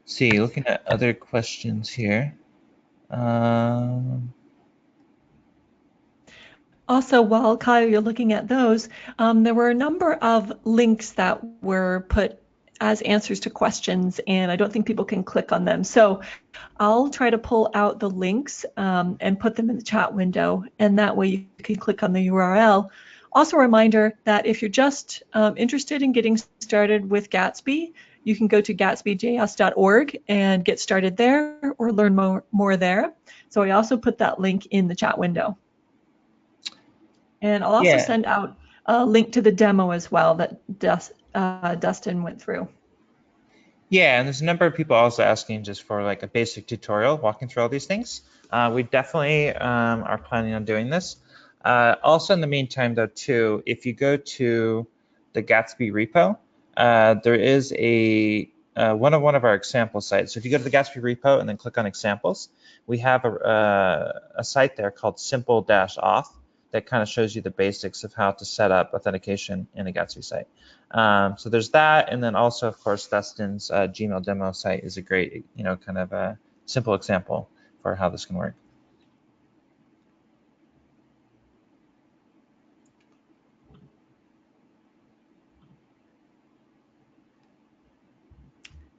see, looking at other questions here. Also, while Kyle, you're looking at those, there were a number of links that were put as answers to questions, and I don't think people can click on them. So I'll try to pull out the links and put them in the chat window, and that way you can click on the URL. Also a reminder that if you're just interested in getting started with Gatsby, you can go to gatsby-js.org and get started there, or learn more there. So I also put that link in the chat window. And I'll also send out a link to the demo as well that Dustin went through. Yeah, and there's a number of people also asking just for like a basic tutorial walking through all these things. We definitely are planning on doing this. Also, in the meantime, though, too, if you go to the Gatsby repo, there is one of our example sites. So if you go to the Gatsby repo and then click on examples, we have a site there called simple-auth that kind of shows you the basics of how to set up authentication in a Gatsby site. So there's that, and then also, of course, Dustin's Gmail demo site is a great, kind of a simple example for how this can work.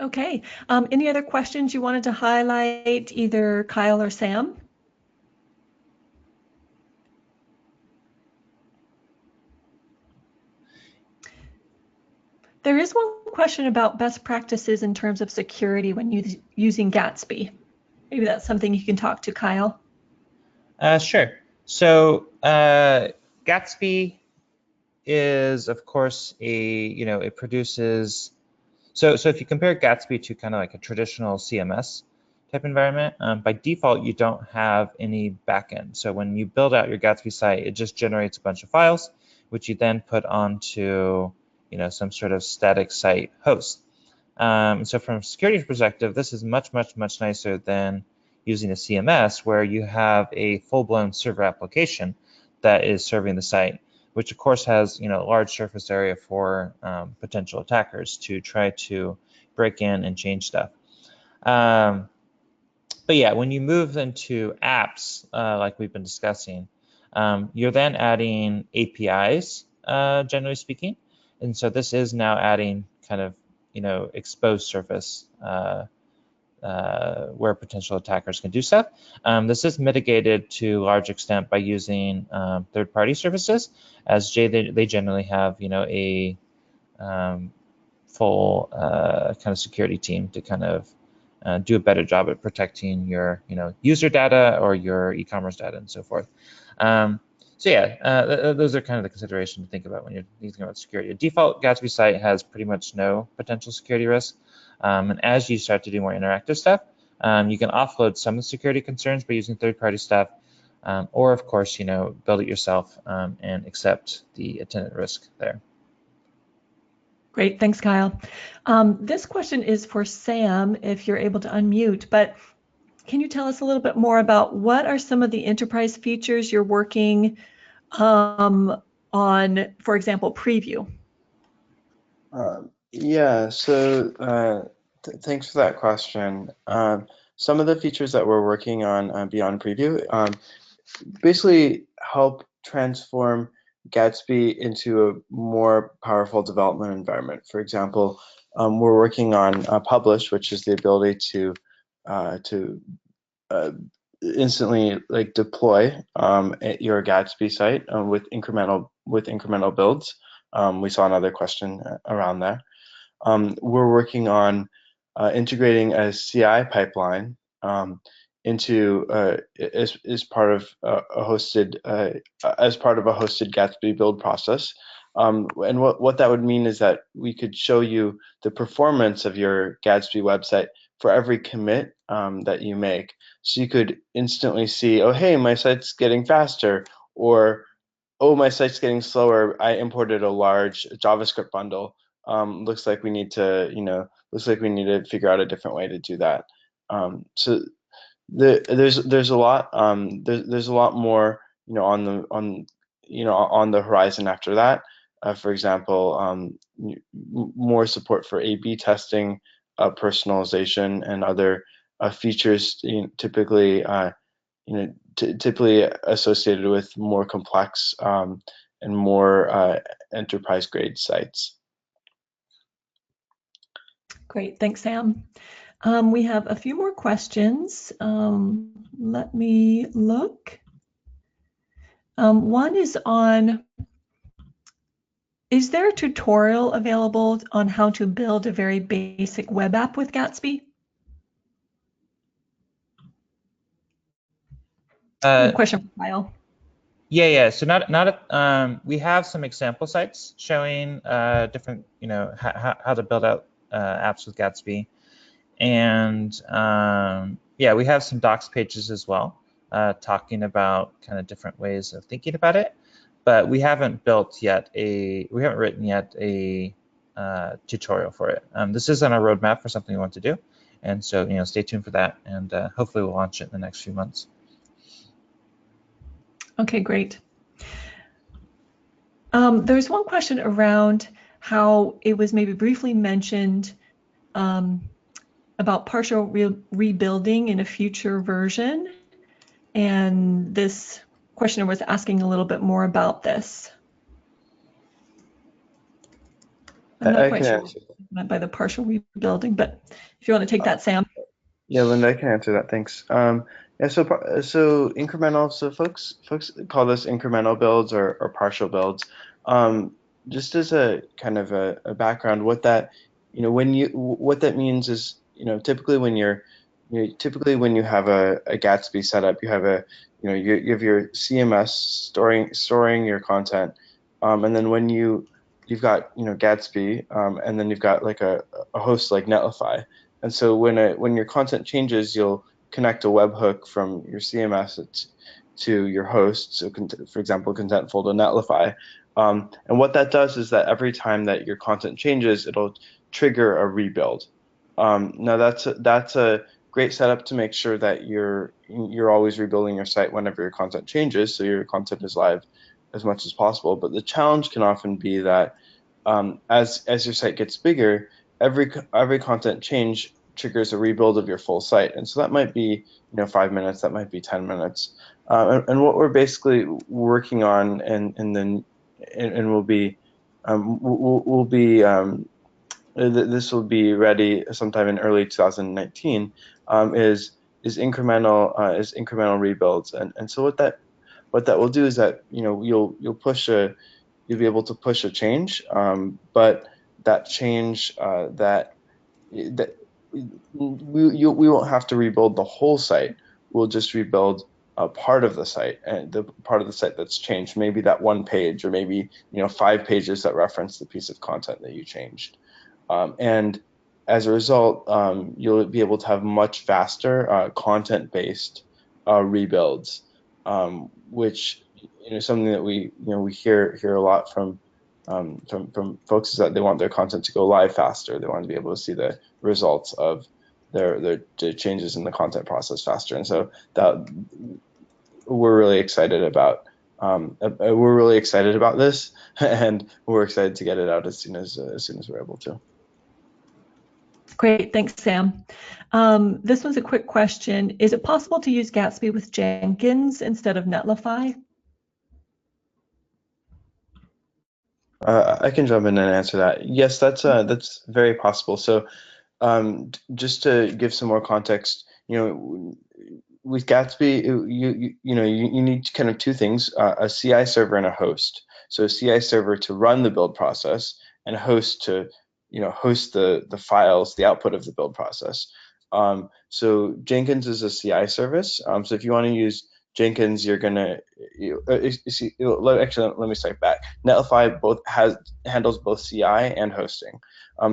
Okay. Any other questions you wanted to highlight, either Kyle or Sam? There is one question about best practices in terms of security when using Gatsby. Maybe that's something you can talk to, Kyle. Sure. So Gatsby is, of course, it produces. So if you compare Gatsby to kind of like a traditional CMS type environment, by default, you don't have any backend. So when you build out your Gatsby site, it just generates a bunch of files, which you then put onto some sort of static site host. So from a security perspective, this is much nicer than using a CMS, where you have a full-blown server application that is serving the site, which of course has a large surface area for potential attackers to try to break in and change stuff. But But yeah, when you move into apps, like we've been discussing, you're then adding APIs, generally speaking. And so this is now adding kind of, exposed surface where potential attackers can do stuff. This is mitigated to a large extent by using third-party services, as they generally have, a full kind of security team to kind of do a better job at protecting your, user data or your e-commerce data and so forth. So yeah, those are kind of the considerations to think about when you're thinking about security. A default Gatsby site has pretty much no potential security risk. And as you start to do more interactive stuff, you can offload some of the security concerns by using third-party stuff, or of course, build it yourself and accept the attendant risk there. Great, thanks, Kyle. This question is for Sam, if you're able to unmute, but can you tell us a little bit more about what are some of the enterprise features you're working on, for example, preview? Yeah, so thanks for that question. Some of the features that we're working on beyond preview basically help transform Gatsby into a more powerful development environment. For example, we're working on Publish, which is the ability to instantly deploy your Gatsby site with incremental builds. We saw another question around there. We're working on integrating a CI pipeline into as part of a hosted Gatsby build process. And what that would mean is that we could show you the performance of your Gatsby website for every commit that you make. So you could instantly see, oh, hey, my site's getting faster, or oh, my site's getting slower. I imported a large JavaScript bundle. Looks like we need to, figure out a different way to do that. So there's a lot there's a lot more on the horizon after that. For example, more support for A/B testing, personalization, and other features typically associated with more complex and more enterprise grade sites. Great, thanks, Sam. We have a few more questions. Let me look. One is on, is there a tutorial available on how to build a very basic web app with Gatsby? Question for Kyle. Yeah. So we have some example sites showing different, how to build out apps with Gatsby, and yeah, we have some docs pages as well, talking about kind of different ways of thinking about it. But we haven't written yet a tutorial for it. This is on our roadmap for something we want to do, and so stay tuned for that, and hopefully we'll launch it in the next few months. Okay, great. There's one question around how it was maybe briefly mentioned about partial rebuilding in a future version, and this questioner was asking a little bit more about this. I'm not quite sure what meant by the partial rebuilding, but if you want to take that, Sam. Yeah, Linda, I can answer that. Thanks. Yeah, so incremental. So folks call this incremental builds or partial builds. Just as a kind of a background, what that means is typically when you have a Gatsby setup, you have you have your CMS storing your content, and then when you've got Gatsby, and then you've got like a host like Netlify. And so when your content changes, you'll connect a webhook from your CMS to your host. So for example, Contentful to Netlify. And what that does is that every time that your content changes, it'll trigger a rebuild. Now that's a great setup to make sure that you're always rebuilding your site whenever your content changes, so your content is live as much as possible. But the challenge can often be that as your site gets bigger, every content change triggers a rebuild of your full site. And so that might be 5 minutes, that might be 10 minutes. And what we're basically working on, and we'll be this will be ready sometime in early 2019, is incremental rebuilds. And so what that will do is that you'll be able to push a change, but that change that we won't have to rebuild the whole site. We'll just rebuild a part of the site, and the part of the site that's changed, maybe that one page, or maybe 5 pages that reference the piece of content that you changed. And as a result, you'll be able to have much faster content-based rebuilds, which something that we hear a lot from folks, is that they want their content to go live faster. They want to be able to see the results of their changes in the content process faster. And so that we're really excited about. We're really excited about this, and we're excited to get it out as soon as we're able to. Great, thanks, Sam. This one's a quick question. Is it possible to use Gatsby with Jenkins instead of Netlify? I can jump in and answer that. Yes, that's very possible. So just to give some more context, with Gatsby, you need kind of 2 things: a CI server and a host. So a CI server to run the build process, and a host to host the files, the output of the build process. So Jenkins is a CI service. So if you want to use Jenkins, you're gonna actually, let me start back. Netlify handles both CI and hosting.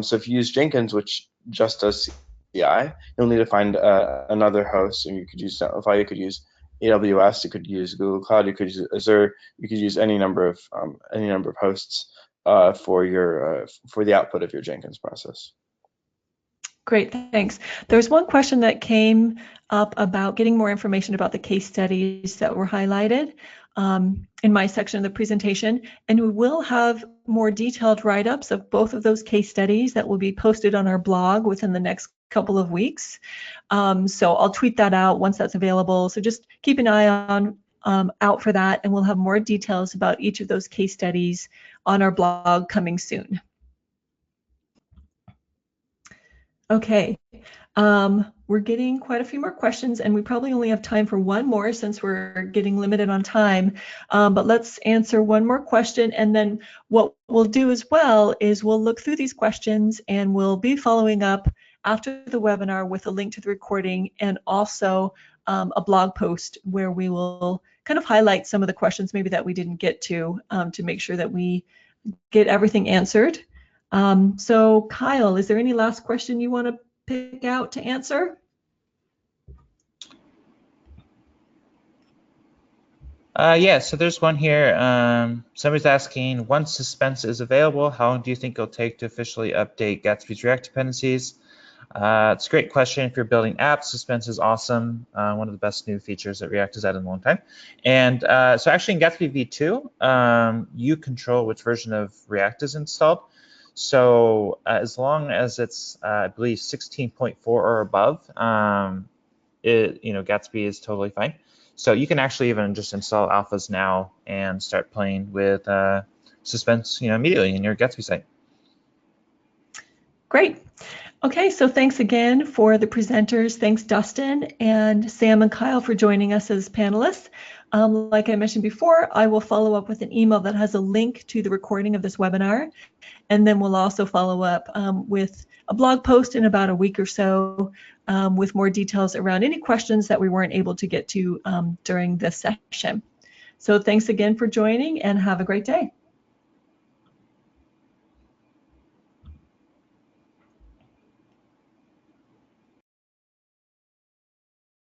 So if you use Jenkins, which just does CI, you'll need to find another host, and you could use Netlify, you could use AWS, you could use Google Cloud, you could use Azure, you could use any number of hosts for the output of your Jenkins process. Great, thanks. There's one question that came up about getting more information about the case studies that were highlighted in my section of the presentation, and we will have more detailed write-ups of both of those case studies that will be posted on our blog within the next couple of weeks. So I'll tweet that out once that's available. So just keep an eye on out for that, and we'll have more details about each of those case studies on our blog coming soon. Okay, we're getting quite a few more questions, and we probably only have time for one more since we're getting limited on time. But let's answer one more question, and then what we'll do as well is we'll look through these questions, and we'll be following up after the webinar with a link to the recording, and also a blog post where we will kind of highlight some of the questions maybe that we didn't get to make sure that we get everything answered. So Kyle, is there any last question you want to pick out to answer? Yeah, so there's one here. Somebody's asking, once Suspense is available, how long do you think it'll take to officially update Gatsby's React dependencies? It's a great question. If you're building apps, Suspense is awesome. One of the best new features that React has had in a long time. And so actually in Gatsby v2, you control which version of React is installed. So as long as it's, I believe, 16.4 or above, Gatsby is totally fine. So you can actually even just install alphas now and start playing with Suspense, immediately in your Gatsby site. Great. Okay, so thanks again for the presenters. Thanks, Dustin and Sam and Kyle, for joining us as panelists. Like I mentioned before, I will follow up with an email that has a link to the recording of this webinar. And then we'll also follow up with a blog post in about a week or so with more details around any questions that we weren't able to get to during this session. So thanks again for joining, and have a great day.